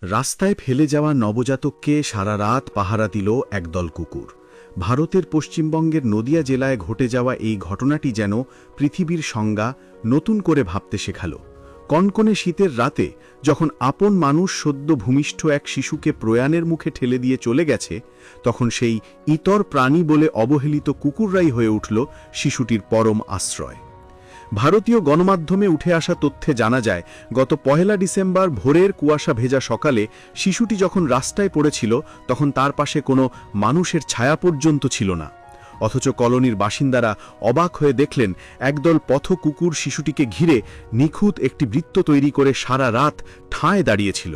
রাস্তায় ফেলে যাওয়া নবজাতককে সারা রাত পাহারা দিল একদল কুকুর। ভারতের পশ্চিমবঙ্গের নদিয়া জেলায় ঘটে যাওয়া এই ঘটনাটি যেন পৃথিবীর সংজ্ঞা নতুন করে ভাবতে শেখালো। কনকনে শীতের রাতে যখন আপন মানুষ সদ্য ভূমিষ্ঠ এক শিশুকে প্রয়াণের মুখে ঠেলে দিয়ে চলে গেছে, তখন সেই ইতর প্রাণী বলে অবহেলিত কুকুররাই হয়ে উঠল শিশুটির পরম আশ্রয়। ভারতীয় গণমাধ্যমে উঠে আসা তথ্যে জানা যায়, গত ১ ডিসেম্বর ভোরের কুয়াশা ভেজা সকালে শিশুটি যখন রাস্তায় পড়েছিল, তখন তার পাশে কোনো মানুষের ছায়া পর্যন্ত ছিল না। অথচ কলোনির বাসিন্দারা অবাক হয়ে দেখলেন, একদল পথ কুকুর শিশুটিকে ঘিরে নিখুঁত একটি বৃত্ত তৈরি করে সারা রাত ঠায় দাঁড়িয়েছিল।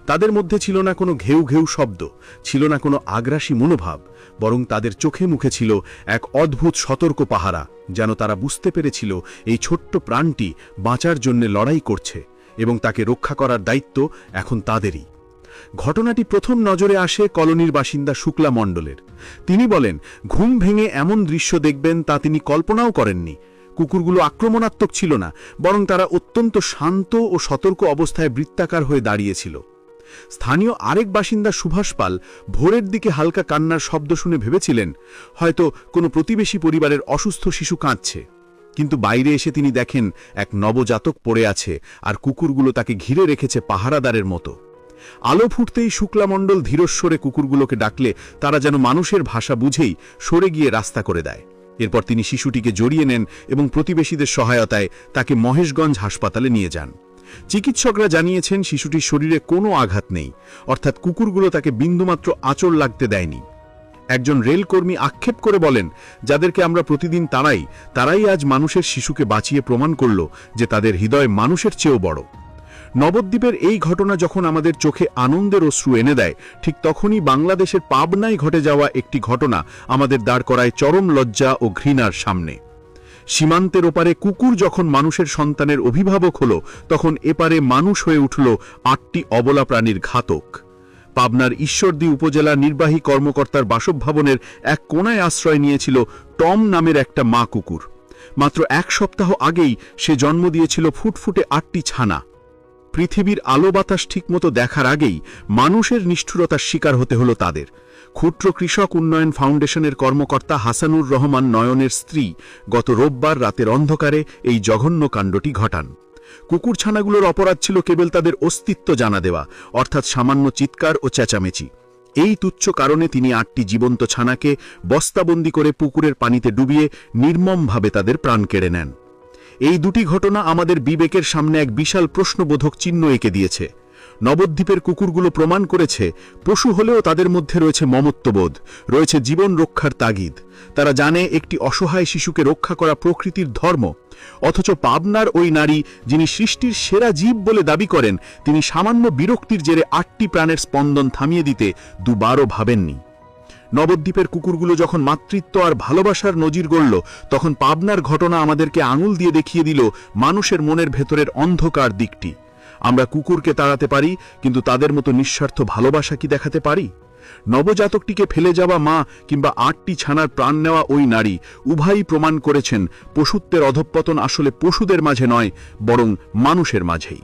তাদের মধ্যে ছিল না কোনো ঘেউ ঘেউ শব্দ, ছিল না কোনো আগ্রাসী মনোভাব, বরং তাদের চোখে মুখে ছিল এক অদ্ভুত সতর্ক পাহারা, যেন তারা বুঝতে পেরেছিল এই ছোট্ট প্রাণটি বাঁচার জন্য লড়াই করছে এবং তাকে রক্ষা করার দায়িত্ব এখন তাদেরই। ঘটনাটি প্রথম নজরে আসে কলোনির বাসিন্দা শুক্লা মণ্ডলের। তিনি বলেন, ঘুম ভেঙে এমন দৃশ্য দেখবেন তা তিনি কল্পনাও করেননি। কুকুরগুলো আক্রমণাত্মক ছিল না, বরং তারা অত্যন্ত শান্ত ও সতর্ক অবস্থায় বৃত্তাকার হয়ে দাঁড়িয়েছিল। স্থানীয় আরেক বাসিন্দা সুভাষ পাল ভোরের দিকে হালকা কান্নার শব্দ শুনে ভেবেছিলেন হয়তো কোনো প্রতিবেশী পরিবারের অসুস্থ শিশু কাঁদছে, কিন্তু বাইরে এসে তিনি দেখেন এক নবজাতক পড়ে আছে আর কুকুরগুলো তাকে ঘিরে রেখেছে পাহারাদারের মতো। আলো ফুটতেই শুক্লা মণ্ডল ধীরস্বরে কুকুরগুলোকে ডাকলে তারা যেন মানুষের ভাষা বুঝেই সরে গিয়ে রাস্তা করে দেয়। এরপর তিনি শিশুটিকে জড়িয়ে নেন এবং প্রতিবেশীদের সহায়তায় তাকে মহেশগঞ্জ হাসপাতালে নিয়ে যান। চিকিৎসকরা জানিয়েছেন শিশুটির শরীরে কোনো আঘাত নেই, অর্থাৎ কুকুরগুলো তাকে বিন্দুমাত্র আঁচড় লাগতে দেয়নি। একজন রেলকর্মী আক্ষেপ করে বলেন, যাদেরকে আমরা প্রতিদিন তাড়াই, তারাই আজ মানুষের শিশুকে বাঁচিয়ে প্রমাণ করল যে তাদের হৃদয় মানুষের চেয়েও বড়। নবদ্বীপের এই ঘটনা যখন আমাদের চোখে আনন্দের অশ্রু এনে দেয়, ঠিক তখনই বাংলাদেশের পাবনায় ঘটে যাওয়া একটি ঘটনা আমাদের দাঁড় করায় চরম লজ্জা ও ঘৃণার সামনে। সীমান্তের ওপারে কুকুর যখন মানুষের সন্তানের অভিভাবক হল, তখন এপারে মানুষ হয়ে উঠল ৮টি অবলা প্রাণীর ঘাতক। পাবনার ঈশ্বরদী উপজেলা নির্বাহী কর্মকর্তার বাসভবনের এক কোণায় আশ্রয় নিয়েছিল টম নামের একটা মা কুকুর। মাত্র ১ সপ্তাহ আগেই সে জন্ম দিয়েছিল ফুটফুটে ৮টি ছানা। পৃথিবীর আলো বাতাস ঠিকমতো দেখার আগেই মানুষের নিষ্ঠুরতার শিকার হতে হলো তাদের। ক্ষুদ্র কৃষক উন্নয়ন ফাউন্ডেশনের কর্মকর্তা হাসানুর রহমান নয়নের স্ত্রী গত রোববার রাতের অন্ধকারে এই জঘন্য কাণ্ডটি ঘটান। কুকুরছানাগুলোর অপরাধ ছিল কেবল তাদের অস্তিত্ব জানা দেওয়া, অর্থাৎ সামান্য চিৎকার ও চেঁচামেচি। এই তুচ্ছ কারণে তিনি ৮টি জীবন্ত ছানাকে বস্তাবন্দি করে পুকুরের পানিতে ডুবিয়ে নির্মমভাবে তাদের প্রাণ কেড়ে নেন। এই দুটি ঘটনা আমাদের বিবেকের সামনে এক বিশাল প্রশ্নবোধক চিহ্ন এঁকে দিয়েছে। নবদ্বীপের কুকুরগুলো প্রমাণ করেছে, পশু হলেও তাদের মধ্যে রয়েছে মমত্ববোধ, রয়েছে জীবন রক্ষার তাগিদ। তারা জানে একটি অসহায় শিশুকে রক্ষা করা প্রকৃতির ধর্ম। অথচ পাবনার ওই নারী, যিনি সৃষ্টির সেরা জীব বলে দাবি করেন, তিনি সামান্য বিরক্তির জেরে ৮টি প্রাণের স্পন্দন থামিয়ে দিতে দুবারও ভাবেননি। নবদ্বীপের কুকুরগুলো যখন মাতৃত্ব আর ভালোবাসার নজির গড়ল, তখন পাবনার ঘটনা আমাদেরকে আঙুল দিয়ে দেখিয়ে দিল মানুষের মনের ভেতরের অন্ধকার দিকটি। আমরা কুকুরকে তাড়াতে পারি, কিন্তু তাদের মতো নিঃস্বার্থ ভালোবাসা কি দেখাতে পারি? নবজাতকটিকে ফেলে যাওয়া মা কিংবা ৮টি ছানার প্রাণ নেওয়া ওই নারী উভয়ই প্রমাণ করেছেন, পশুত্বের অধঃপতন আসলে পশুদের মাঝে নয়, বরং মানুষের মাঝেই।